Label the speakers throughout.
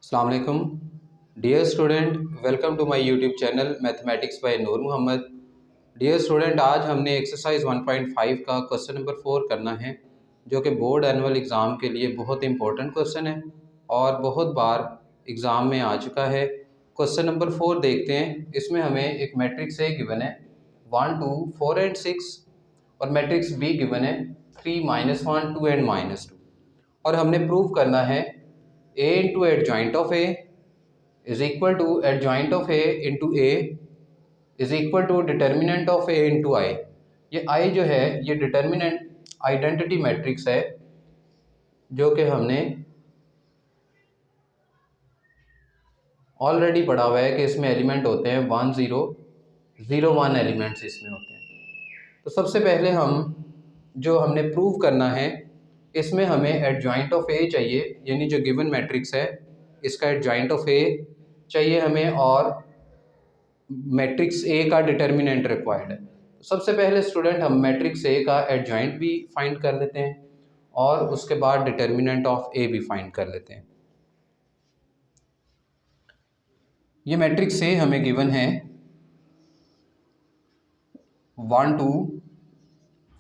Speaker 1: अस्सलाम वालेकुम dear student, welcome to my YouTube channel mathematics by Noor Mohammad. Dear student, आज हमने एक्सरसाइज 1.5 का क्वेश्चन नंबर 4 करना है, जो कि बोर्ड एनुअल एग्ज़ाम के लिए बहुत इंपॉर्टेंट क्वेश्चन है और बहुत बार एग्ज़ाम में आ चुका है। क्वेश्चन नंबर 4 देखते हैं। इसमें हमें एक मैट्रिक्स ए गिवन है 1 2 4 एंड 6 और मैट्रिक्स बी गिवन है 3 -1 2 एंड -2 और हमने प्रूव करना है A into adjoint of A is equal to adjoint of A into A is equal to determinant of A into I. ये आई जो है ये डिटर्मिनेंट आइडेंटिटी मैट्रिक्स है, जो कि हमने ऑलरेडी पढ़ा हुआ है कि इसमें एलिमेंट होते हैं 1 0 0 1 एलिमेंट्स इसमें होते हैं। तो सबसे पहले हम जो हमने प्रूव करना है, इसमें हमें एडजॉइंट ऑफ ए चाहिए, यानी जो गिवन मैट्रिक्स है इसका एडजॉइंट ऑफ ए चाहिए हमें, और मैट्रिक्स ए का डिटर्मिनेंट रिक्वायर्ड है। तो सबसे पहले स्टूडेंट हम मैट्रिक्स ए का एडजॉइंट भी फाइंड कर लेते हैं और उसके बाद डिटर्मिनेंट ऑफ ए भी फाइंड कर लेते हैं। ये मैट्रिक्स ए हमें गिवन है 1 2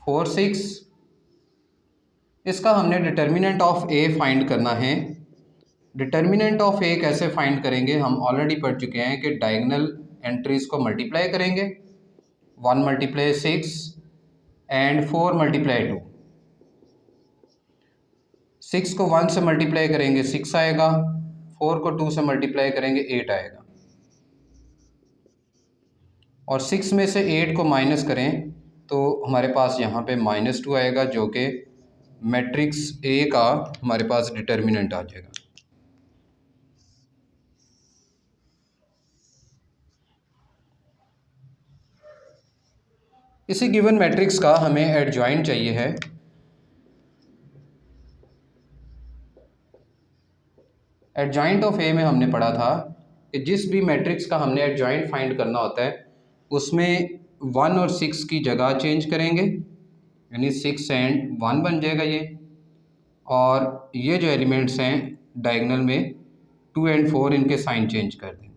Speaker 1: 4 6। इसका हमने डिटर्मिनेंट ऑफ ए फाइंड करना है। डिटर्मिनेंट ऑफ ए कैसे फाइंड करेंगे, हम ऑलरेडी पढ़ चुके हैं कि डायगोनल एंट्रीज को मल्टीप्लाई करेंगे। 1 मल्टीप्लाई 6 एंड 4 मल्टीप्लाई 2। 6 को 1 से मल्टीप्लाई करेंगे 6 आएगा, 4 को 2 से मल्टीप्लाई करेंगे 8 आएगा, और 6 में से 8 को माइनस करें तो हमारे पास यहाँ पे -2 आएगा, जो कि मैट्रिक्स ए का हमारे पास डिटर्मिनेंट आ जाएगा। इसी गिवन मैट्रिक्स का हमें एडजॉइंट चाहिए है। एडजॉइंट ऑफ ए में हमने पढ़ा था कि जिस भी मैट्रिक्स का हमने एडजॉइंट फाइंड करना होता है उसमें 1 और 6 की जगह चेंज करेंगे, यानी 6 एंड 1 बन जाएगा ये, और ये जो एलिमेंट्स हैं डायगोनल में 2 एंड 4 इनके साइन चेंज कर देंगे।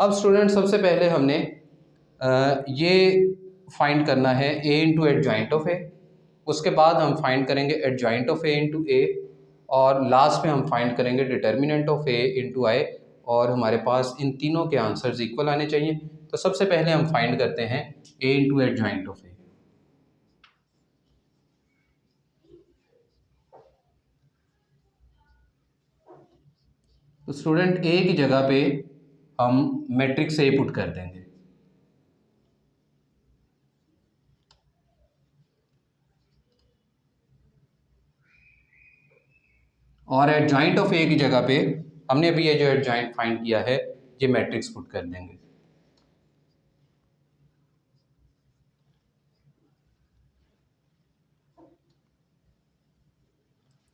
Speaker 1: अब स्टूडेंट सबसे पहले हमने ये फाइंड करना है ए इंटू एडजॉइंट ऑफ ए, उसके बाद हम फाइंड करेंगे एडजॉइंट ऑफ ए इंटू ए, और लास्ट में हम फाइंड करेंगे डिटर्मिनेंट ऑफ ए इंटू आई, और हमारे पास इन तीनों के आंसर्स इक्वल आने चाहिए। तो सबसे पहले हम फाइंड करते हैं ए इंटू एडजॉइंट ऑफ ए। तो स्टूडेंट ए की जगह पे हम मैट्रिक्स ए पुट कर देंगे, और एडजॉइंट ऑफ ए की जगह पे हमने अभी ये जो एडजॉइंट फाइंड किया है ये मैट्रिक्स पुट कर देंगे।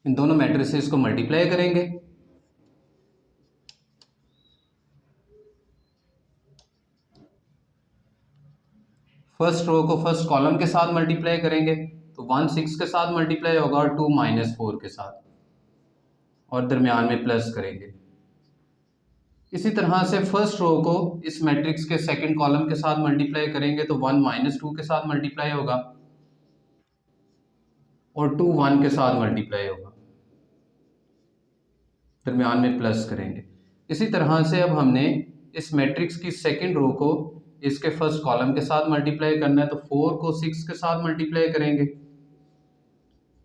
Speaker 1: इन दोनों मैट्रिसेस को मल्टीप्लाई करेंगे। फर्स्ट रो को फर्स्ट कॉलम के साथ मल्टीप्लाई करेंगे, तो 1 6 के साथ मल्टीप्लाई होगा और 2 -4 के साथ, और दरमियान में प्लस करेंगे। इसी तरह से फर्स्ट रो को इस मैट्रिक्स के सेकंड कॉलम के साथ मल्टीप्लाई करेंगे, तो 1 -2 के साथ मल्टीप्लाई होगा और 2 1 के साथ मल्टीप्लाई होगा, दरमियान में प्लस करेंगे। इसी तरह से अब हमने इस मैट्रिक्स की सेकंड रो को इसके फर्स्ट कॉलम के साथ मल्टीप्लाई करना है, तो 4 को 6 के साथ मल्टीप्लाई करेंगे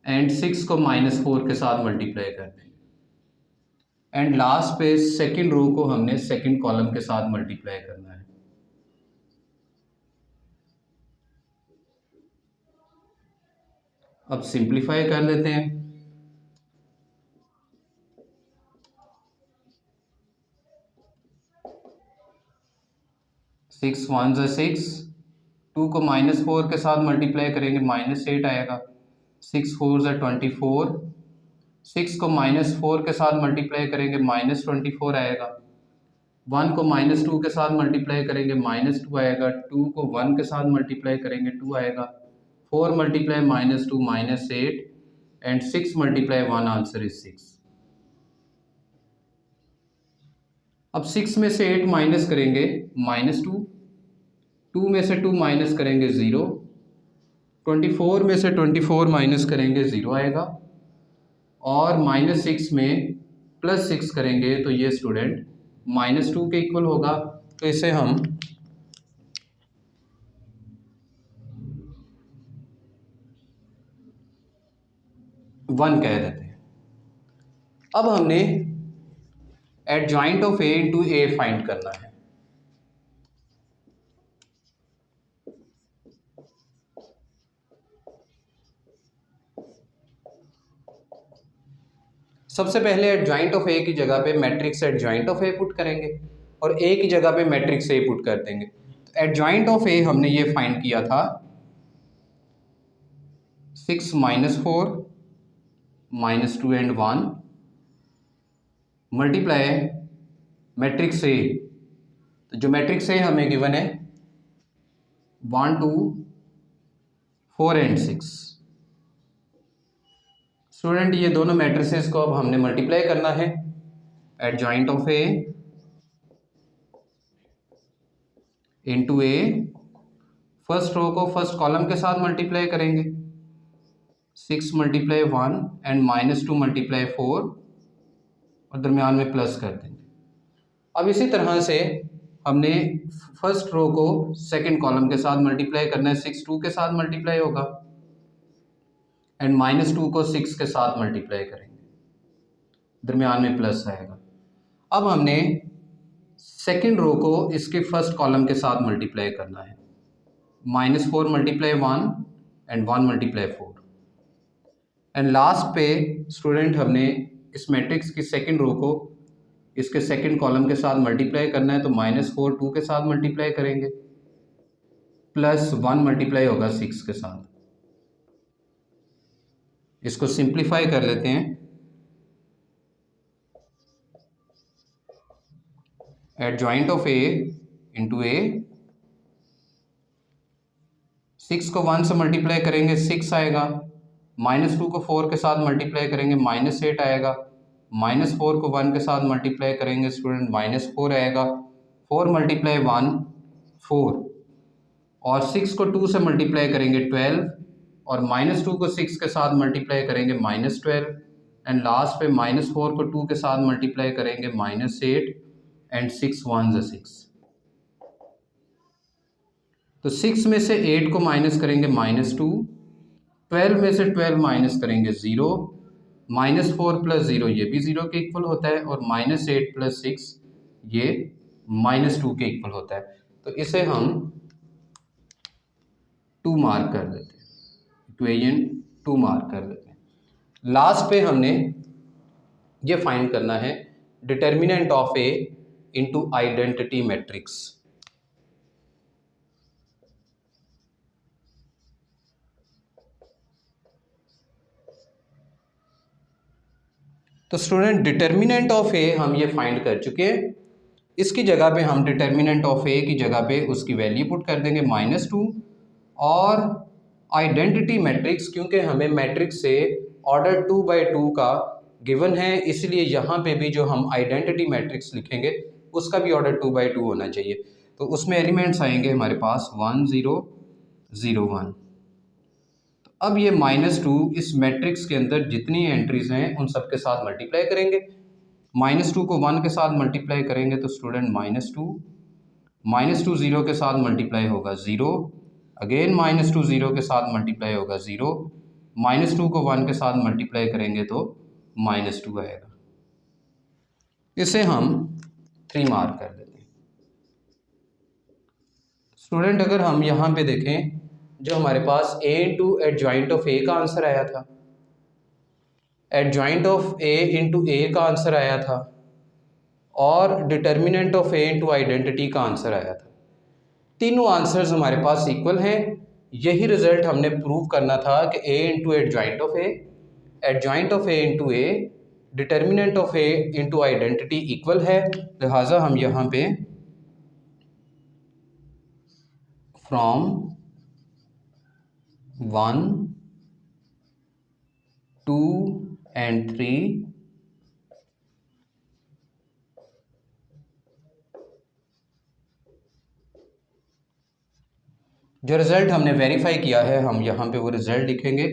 Speaker 1: एंड 6 को -4 के साथ मल्टीप्लाई कर देंगे, एंड लास्ट पे सेकंड रो को हमने सेकंड कॉलम के साथ मल्टीप्लाई करना है। अब सिंप्लीफाई कर लेते हैं। 6 1 ज़ा 6, 2 को -4 के साथ मल्टीप्लाई करेंगे -8 आएगा, 6 4 ज़ा 24, 6 को -4 के साथ मल्टीप्लाई करेंगे -24 आएगा, 1 को -2 के साथ मल्टीप्लाई करेंगे -2 आएगा, 2 को 1 के साथ मल्टीप्लाई करेंगे 2 आएगा, 4 multiply -2 -8, and 6 multiply 1 answer is 6। अब 6 में से 8 माइनस करेंगे -2, 2 में से 2 माइनस करेंगे 0, 24 में से 24 माइनस करेंगे 0 आएगा, और -6 में +6 करेंगे तो ये स्टूडेंट -2 के इक्वल होगा। तो इसे हम वन कह देते हैं। अब हमने adjoint of A into A find करना है। सबसे पहले एडजॉइंट ऑफ ए की जगह पे matrix adjoint of A put करेंगे और ए की जगह पे मैट्रिक्स ए पुट कर देंगे। तो एडजॉइंट ऑफ ए हमने ये फाइंड किया था 6 -4 -2 एंड 1 मल्टीप्लाई मैट्रिक्स ए। तो जो मैट्रिक्स ए हमें गिवन है 1 2 4 एंड 6। स्टूडेंट ये दोनों मैट्रिसेस को अब हमने मल्टीप्लाई करना है। Adjoint of A into A, first row को फर्स्ट कॉलम के साथ मल्टीप्लाई करेंगे 6 मल्टीप्लाई 1 एंड -2 मल्टीप्लाई 4 और दरमियान में प्लस कर देंगे। अब इसी तरह से हमने फर्स्ट रो को सेकंड कॉलम के साथ मल्टीप्लाई करना है, 6 2 के साथ मल्टीप्लाई होगा एंड -2 को 6 के साथ मल्टीप्लाई करेंगे, दरमियान में प्लस आएगा। अब हमने सेकंड रो को इसके फर्स्ट कॉलम के साथ मल्टीप्लाई करना है, -4 multiply 1 and 1 multiply 4 and last पे स्टूडेंट हमने इस मैट्रिक्स की सेकंड रो को इसके सेकंड कॉलम के साथ मल्टीप्लाई करना है। तो -4 2 के साथ मल्टीप्लाई करेंगे, +1 मल्टीप्लाई होगा 6 के साथ। इसको सिंप्लीफाई कर लेते हैं। एडजॉइंट ऑफ ए इंटू ए, 6 को 1 से मल्टीप्लाई करेंगे 6 आएगा, -2 को 4 के साथ मल्टीप्लाई करेंगे -8 आएगा, -4 को 1 के साथ मल्टीप्लाई करेंगे स्टूडेंट -4 आएगा, 4 मल्टीप्लाई 1 4 और 6 को 2 से मल्टीप्लाई करेंगे 12 और -2 को 6 के साथ मल्टीप्लाई करेंगे -12 एंड लास्ट पे -4 को 2 के साथ मल्टीप्लाई करेंगे -8 एंड 6 1 6। तो 6 में से 8 को माइनस करेंगे -2, 12 में से 12 माइनस करेंगे 0, -4 + 0 ये भी 0 के इक्वल होता है और -8 + 6 ये -2 के इक्वल होता है। तो इसे हम 2 मार्क कर देते हैं, इक्वेशन 2 मार्क कर देते हैं। लास्ट पे हमने ये फाइंड करना है determinant of A into identity matrix. तो स्टूडेंट डिटर्मिनेंट ऑफ ए हम ये फाइंड कर चुके हैं। इसकी जगह पे हम डिटर्मिनेंट ऑफ ए की जगह पे उसकी वैल्यू पुट कर देंगे -2 और आइडेंटिटी मैट्रिक्स, क्योंकि हमें मैट्रिक्स से ऑर्डर 2/2 का गिवन है, इसलिए यहाँ पे भी जो हम आइडेंटिटी मैट्रिक्स लिखेंगे उसका भी ऑर्डर 2/2 होना चाहिए। तो उसमें एलिमेंट्स आएंगे हमारे पास 1 0 0 1। अब ये -2 इस मैट्रिक्स के अंदर जितनी एंट्रीज हैं उन सब के साथ मल्टीप्लाई करेंगे। -2 को 1 के साथ मल्टीप्लाई करेंगे तो स्टूडेंट -2 0 के साथ मल्टीप्लाई होगा 0, अगेन -2 0 के साथ मल्टीप्लाई होगा 0, -2 को 1 के साथ मल्टीप्लाई करेंगे तो -2 आएगा। इसे हम 3 मार्क कर देते हैं। स्टूडेंट अगर हम यहाँ पे देखें, जो हमारे पास ए इंटू एडजॉइंट ऑफ ए का आंसर आया था, एडजॉइंट ऑफ ए इंटू ए का आंसर आया था और determinant of A into identity का आंसर आया था। तीनों आंसर्स हमारे पास इक्वल हैं। यही रिजल्ट हमने प्रूव करना था कि A into adjoint of A, adjoint of A into A, determinant of A into identity equal है। लिहाजा हम यहाँ पे फ्रॉम 1 2 and 3, जो रिजल्ट हमने वेरीफाई किया है हम यहाँ पे वो रिजल्ट लिखेंगे।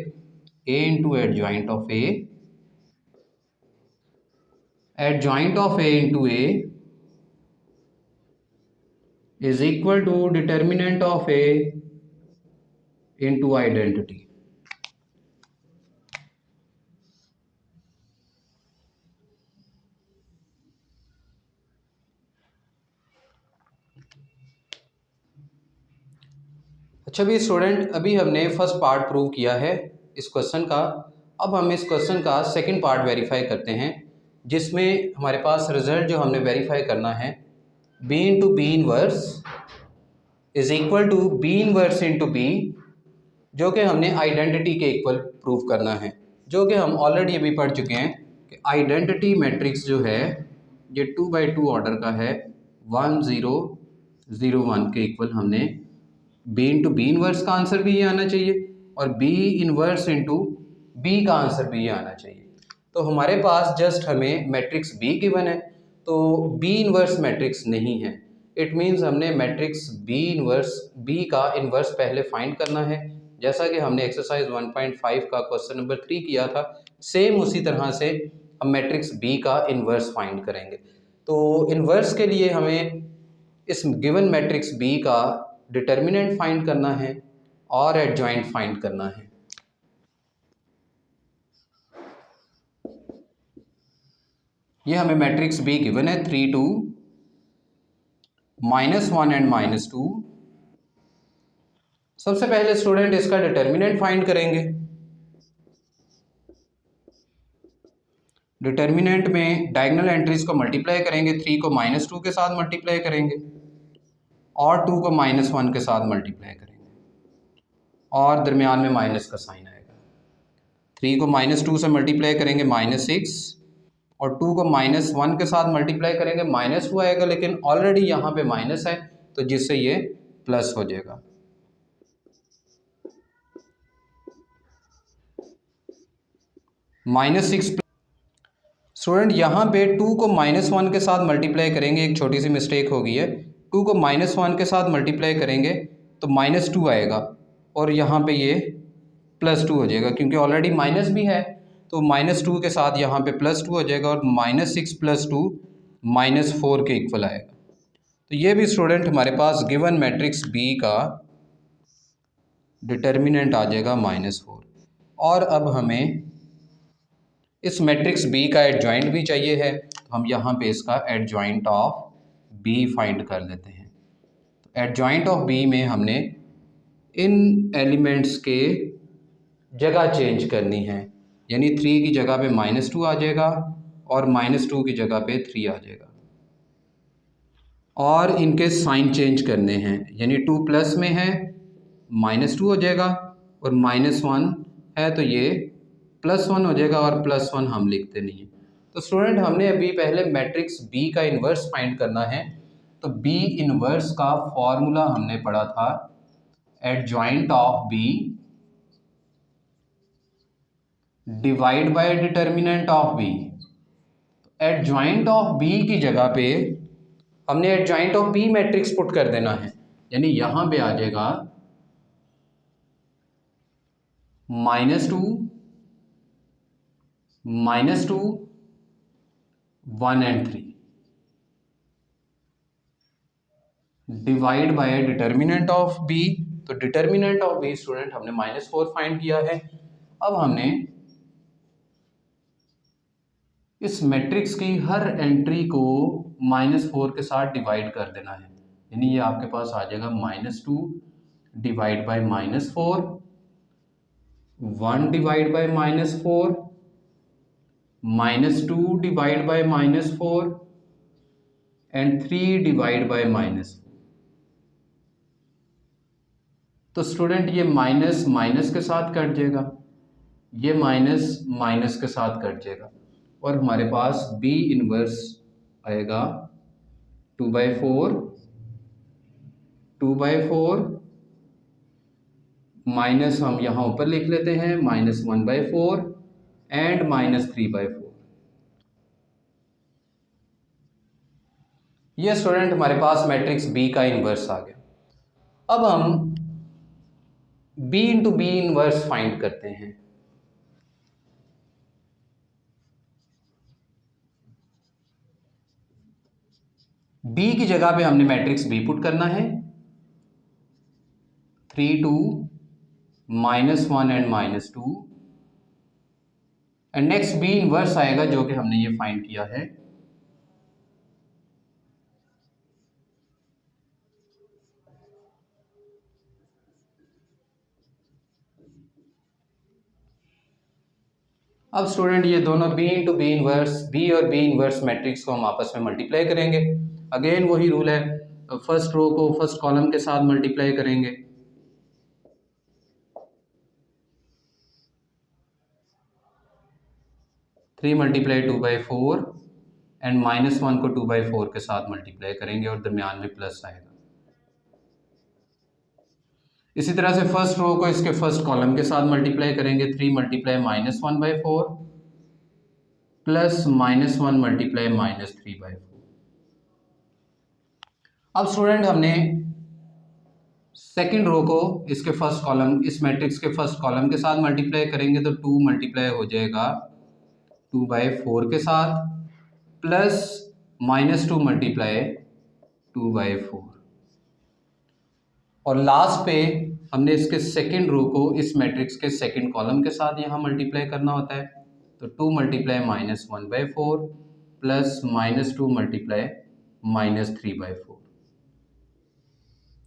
Speaker 1: a into adjoint of a, adjoint of a into a is equal to determinant of a into identity. अच्छा भी स्टूडेंट, अभी हमने फर्स्ट पार्ट प्रूव किया है इस क्वेश्चन का। अब हम इस क्वेश्चन का सेकंड पार्ट वेरीफाई करते हैं, जिसमें हमारे पास रिजल्ट जो हमने वेरीफाई करना है, b into B inverse is equal to B inverse into B, जो कि हमने आइडेंटिटी के इक्वल प्रूव करना है, जो कि हम ऑलरेडी अभी पढ़ चुके हैं कि आइडेंटिटी मैट्रिक्स जो है ये 2x2 ऑर्डर का है, 1 0 0 1 के इक्वल हमने b इंटू बी इनवर्स का आंसर भी ये आना चाहिए और b इनवर्स इंटू बी का आंसर भी ये आना चाहिए। तो हमारे पास जस्ट हमें मैट्रिक्स b गिवन है, तो b इनवर्स मैट्रिक्स नहीं है। इट मीन्स हमने मैट्रिक्स b का इनवर्स पहले फाइंड करना है, जैसा कि हमने एक्सरसाइज 1.5 का क्वेश्चन नंबर 3 किया था। सेम उसी तरह से हम मैट्रिक्स b का इनवर्स फाइंड करेंगे। तो इनवर्स के लिए हमें इस गिवन मैट्रिक्स b का डिटर्मिनेंट फाइंड करना है और एडजॉइंट फाइंड करना है। ये हमें मैट्रिक्स b गिवन है 3 2 -1 एंड -2। सबसे पहले स्टूडेंट इसका डिटर्मिनेंट फाइंड करेंगे। डिटर्मिनेंट में डायगोनल एंट्रीज को मल्टीप्लाई करेंगे, 3 को -2 के साथ मल्टीप्लाई करेंगे और 2 को -1 के साथ मल्टीप्लाई करेंगे और दरमियान में माइनस का साइन आएगा। 3 को -2 से मल्टीप्लाई करेंगे -6 और 2 को -1 के साथ मल्टीप्लाई करेंगे -2 आएगा, लेकिन ऑलरेडी यहाँ पे माइनस है तो जिससे ये प्लस हो जाएगा। -6 स्टूडेंट यहाँ पे 2 को -1 के साथ मल्टीप्लाई करेंगे, एक छोटी सी मिस्टेक हो गई है। 2 को -1 के साथ मल्टीप्लाई करेंगे तो -2 आएगा और यहाँ पे ये +2 हो जाएगा, क्योंकि ऑलरेडी माइनस भी है तो -2 के साथ यहाँ पे +2 हो जाएगा और -6 + 2 -4 के इक्वल आएगा। तो ये भी स्टूडेंट हमारे पास गिवन मैट्रिक्स B का डिटर्मिनेंट आ जाएगा -4। और अब हमें इस मैट्रिक्स B का एडजॉइंट भी चाहिए है, तो हम यहाँ पे इसका एडजॉइंट ऑफ B फाइंड कर लेते हैं। तो एडजॉइंट ऑफ B में हमने इन एलिमेंट्स के जगह चेंज करनी है, यानी 3 की जगह पे -2 आ जाएगा और -2 की जगह पे 3 आ जाएगा और इनके साइन चेंज करने हैं, यानी 2 प्लस में है -2 हो जाएगा और -1 है तो ये +1 हो जाएगा और +1 हम लिखते नहीं हैं। तो स्टूडेंट हमने अभी पहले मैट्रिक्स B का इन्वर्स फाइंड करना है, तो B इन्वर्स का फॉर्मूला हमने पढ़ा था adjoint of B divide by determinant of B। Adjoint of B की जगह पे हमने adjoint of B matrix put कर देना है, यानी यहां पे आ जाएगा -2 -2 1 and 3 divide by determinant of B। तो डिटर्मिनेंट ऑफ B स्टूडेंट हमने -4 फाइंड किया है। अब हमने इस मैट्रिक्स की हर एंट्री को -4 के साथ डिवाइड कर देना है, यानी ये आपके पास आ जाएगा -2 divide by -4, 1 divide by -4, -2 divide by -4 and 3 divide by -4। तो स्टूडेंट ये माइनस माइनस के साथ कट जाएगा, ये माइनस माइनस के साथ कट जाएगा और हमारे पास B इनवर्स आएगा 2/4 2/4 माइनस हम यहाँ ऊपर लिख लेते हैं -1/4 एंड -3/4। ये स्टूडेंट हमारे पास मैट्रिक्स बी का इन्वर्स आ गया। अब हम B into B inverse find करते हैं। बी की जगह पे हमने मैट्रिक्स बी पुट करना है, 3 2 -1 and -2, and next B inverse आएगा जो कि हमने ये फाइंड किया है। अब स्टूडेंट ये दोनों B into B inverse, B और बी इनवर्स मैट्रिक्स को हम आपस में मल्टीप्लाई करेंगे। अगेन वही रूल है, फर्स्ट रो को फर्स्ट कॉलम के साथ मल्टीप्लाई करेंगे। थ्री मल्टीप्लाई 2/4 एंड -1 को 2/4 के साथ मल्टीप्लाई करेंगे और दरमियान में प्लस आएगा। इसी तरह से फर्स्ट रो को इसके फर्स्ट कॉलम के साथ मल्टीप्लाई करेंगे, 3 मल्टीप्लाई -1/4 प्लस -1 मल्टीप्लाई -3/4। अब स्टूडेंट हमने सेकेंड रो को इसके फर्स्ट कॉलम, इस मैट्रिक्स के फर्स्ट कॉलम के साथ मल्टीप्लाई करेंगे तो 2 मल्टीप्लाई हो जाएगा 2/4 के साथ प्लस -2 मल्टीप्लाई 2/4, और लास्ट पे हमने इसके सेकेंड रो को इस मैट्रिक्स के सेकेंड कॉलम के साथ यहाँ मल्टीप्लाई करना होता है, तो 2 मल्टीप्लाई -1/4 प्लस -2 मल्टीप्लाई -3/4।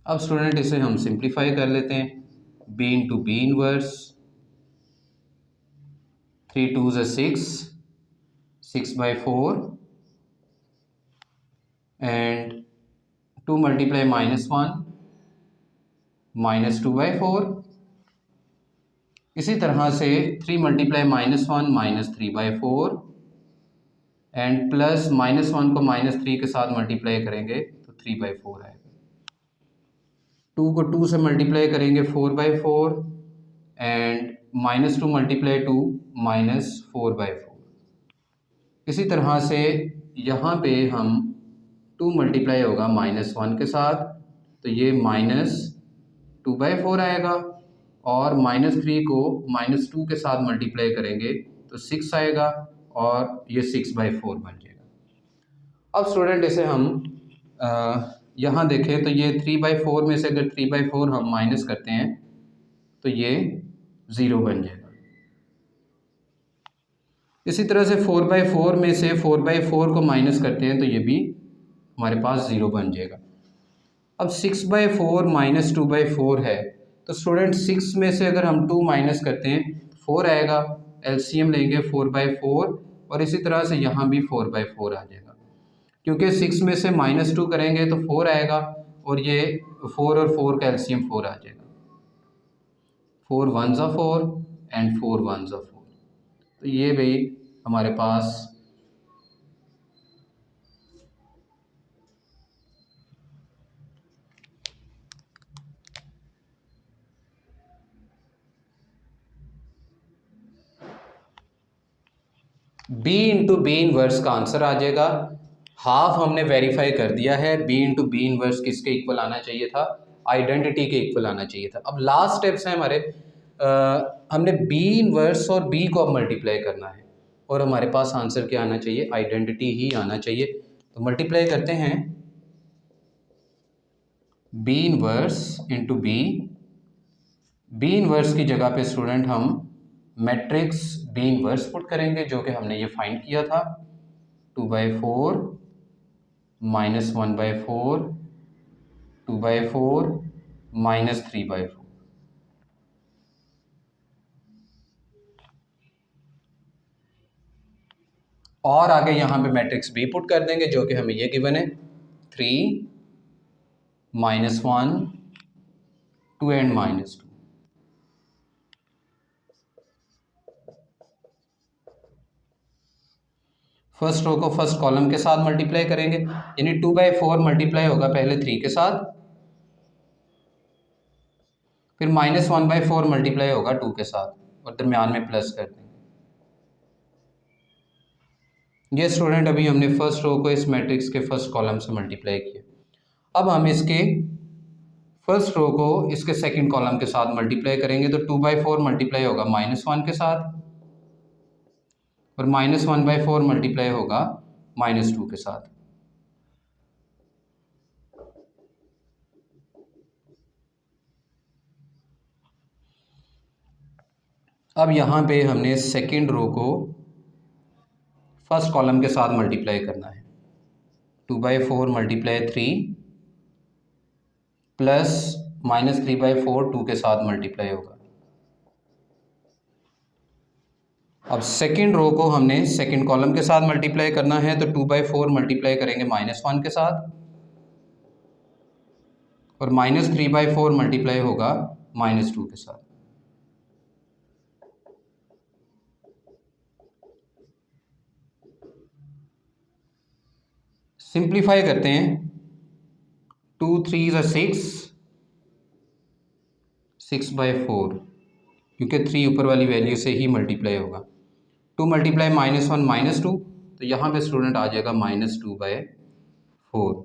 Speaker 1: अब स्टूडेंट इसे हम सिंप्लीफाई कर लेते हैं, b into B inverse, 3 2 6, 6/4 and 2 multiply -1 -2/4। इसी तरह से 3 मल्टीप्लाई -1 -3/4 एंड प्लस -1 को -3 के साथ मल्टीप्लाई करेंगे तो 3/4 आएगा। 2 को 2 से मल्टीप्लाई करेंगे 4/4 एंड -2 मल्टीप्लाई 2 -4/4। इसी तरह से यहाँ पे हम 2 मल्टीप्लाई होगा -1 के साथ, तो ये -2/4 आएगा, और -3 को -2 के साथ मल्टीप्लाई करेंगे तो 6 आएगा, और ये 6/4 बन जाएगा। अब स्टूडेंट इसे हम यहाँ देखें तो ये 3/4 में से अगर 3/4 हम माइनस करते हैं तो ये 0 बन जाएगा। इसी तरह से 4/4 में से 4/4 को माइनस करते हैं तो ये भी हमारे पास 0 बन जाएगा। अब 6/4 माइनस 2/4 है, तो स्टूडेंट 6 में से अगर हम 2 माइनस करते हैं 4 आएगा, एलसीएम लेंगे 4/4, और इसी तरह से यहाँ भी 4/4 आ जाएगा, क्योंकि 6 में से -2 करेंगे तो 4 आएगा, और ये 4 और 4 का एलसीएम 4 आ जाएगा, 4 1 ज़ा 4 एंड 4 1 ज़ा 4। तो ये भाई हमारे पास b इंटू बी इनवर्स का आंसर आ जाएगा। हाफ हमने वेरीफाई कर दिया है, b इंटू बी इनवर्स किसके इक्वल आना चाहिए था, आइडेंटिटी के इक्वल आना चाहिए था। अब लास्ट स्टेप्स हैं हमारे, हमने b इनवर्स और b को अब मल्टीप्लाई करना है, और हमारे पास आंसर क्या आना चाहिए, आइडेंटिटी ही आना चाहिए। तो मल्टीप्लाई करते हैं, b inverse into B inverse की जगह पे स्टूडेंट हम मैट्रिक्स बी इनवर्स पुट करेंगे जो कि हमने ये फाइंड किया था, 2/4 -1/4 2/4 -3/4। और आगे यहाँ पे मैट्रिक्स बी पुट कर देंगे जो कि हमें ये गिवन है, 3 -1 2 एंड -2। फर्स्ट रो को फर्स्ट कॉलम के साथ मल्टीप्लाई करेंगे, यानी 2/4 मल्टीप्लाई होगा पहले 3 के साथ, फिर -1/4 मल्टीप्लाई होगा 2 के साथ, और दरमियान में प्लस कर देंगे। ये स्टूडेंट अभी हमने फर्स्ट रो को इस मैट्रिक्स के फर्स्ट कॉलम से मल्टीप्लाई किया। अब हम इसके फर्स्ट रो को इसके सेकंड कॉलम के साथ मल्टीप्लाई करेंगे तो 2/4 मल्टीप्लाई होगा -1 के साथ और -1/4 मल्टीप्लाई होगा -2 के साथ। अब यहाँ पे हमने सेकंड रो को फर्स्ट कॉलम के साथ मल्टीप्लाई करना है। 2/4 मल्टीप्लाई 3 प्लस -3/4 2 के साथ मल्टीप्लाई होगा। अब सेकंड रो को हमने सेकंड कॉलम के साथ मल्टीप्लाई करना है तो 2/4 मल्टीप्लाई करेंगे -1 के साथ और -3/4 मल्टीप्लाई होगा -2 के साथ। सिंप्लीफाई करते हैं। 2 3 6, 6/4 क्योंकि 3 ऊपर वाली वैल्यू से ही मल्टीप्लाई होगा। 2 मल्टीप्लाई -1 -2 तो यहाँ पे स्टूडेंट आ जाएगा -2/4।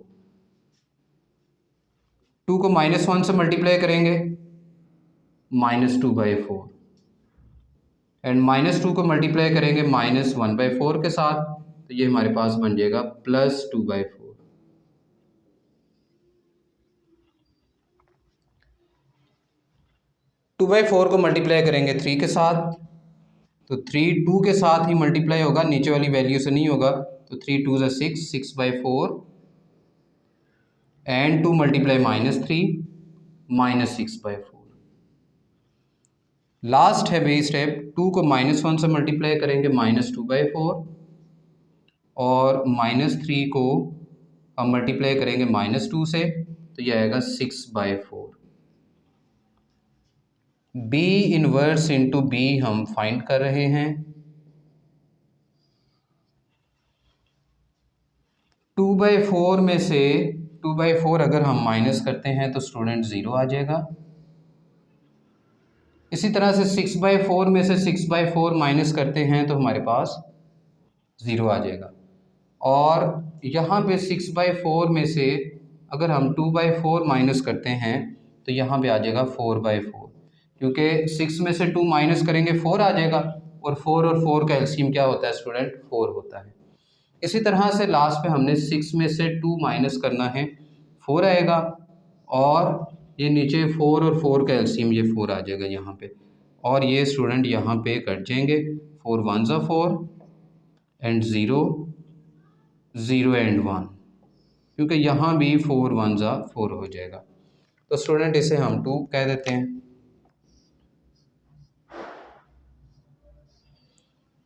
Speaker 1: 2 को -1 से मल्टीप्लाई करेंगे -2/4 एंड -2 को मल्टीप्लाई करेंगे -1/4 के साथ तो ये हमारे पास बन जाएगा +2/4। 2/4 को मल्टीप्लाई करेंगे 3 के साथ तो 3 2 के साथ ही मल्टीप्लाई होगा, नीचे वाली वैल्यू से नहीं होगा। तो 3 2 6, 6/4 एंड 2 मल्टीप्लाई -3 -6/4। लास्ट है बेस स्टेप। 2 को -1 से मल्टीप्लाई करेंगे -2/4 और -3 को हम मल्टीप्लाई करेंगे -2 से तो यह आएगा 6/4। बी इनवर्स इंटू बी हम फाइंड कर रहे हैं। 2/4 में से 2/4 अगर हम माइनस करते हैं तो स्टूडेंट 0 आ जाएगा। इसी तरह से 6/4 में से 6/4 माइनस करते हैं तो हमारे पास 0 आ जाएगा। और यहाँ पे 6/4 में से अगर हम 2/4 माइनस करते हैं तो यहाँ पे आ जाएगा 4/4 क्योंकि 6 में से 2 माइनस करेंगे 4 आ जाएगा और 4 का एलसीएम क्या होता है स्टूडेंट 4 होता है। इसी तरह से लास्ट पे हमने 6 में से 2 माइनस करना है 4 आएगा और ये नीचे 4 और 4 का एलसीएम ये 4 आ जाएगा यहाँ पे और ये स्टूडेंट यहाँ पे कट जाएंगे। 4 1 ज़ा 4 एंड 0 0 एंड 1 क्योंकि यहाँ भी 4 1 ज़ा 4 हो जाएगा तो स्टूडेंट इसे हम 2 कह देते हैं।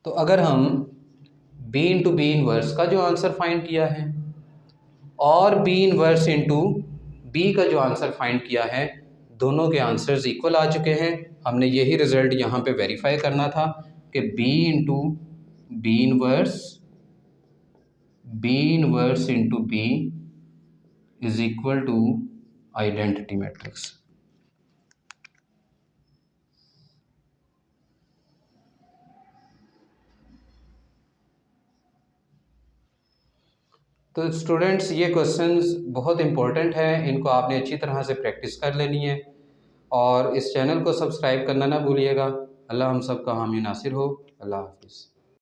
Speaker 1: तो अगर हम b इंटू बी इनवर्स का जो आंसर फाइंड किया है और b इनवर्स इंटू बी का जो आंसर फाइंड किया है दोनों के आंसर्स इक्वल आ चुके हैं। हमने यही रिज़ल्ट यहाँ पे वेरीफाई करना था कि b into B inverse into B is equal to identity matrix. तो स्टूडेंट्स ये क्वेश्चंस बहुत इंपॉर्टेंट है, इनको आपने अच्छी तरह से प्रैक्टिस कर लेनी है और इस चैनल को सब्सक्राइब करना ना भूलिएगा। अल्लाह हम सब का हामी नासिर हो। अल्लाह हाफिज़।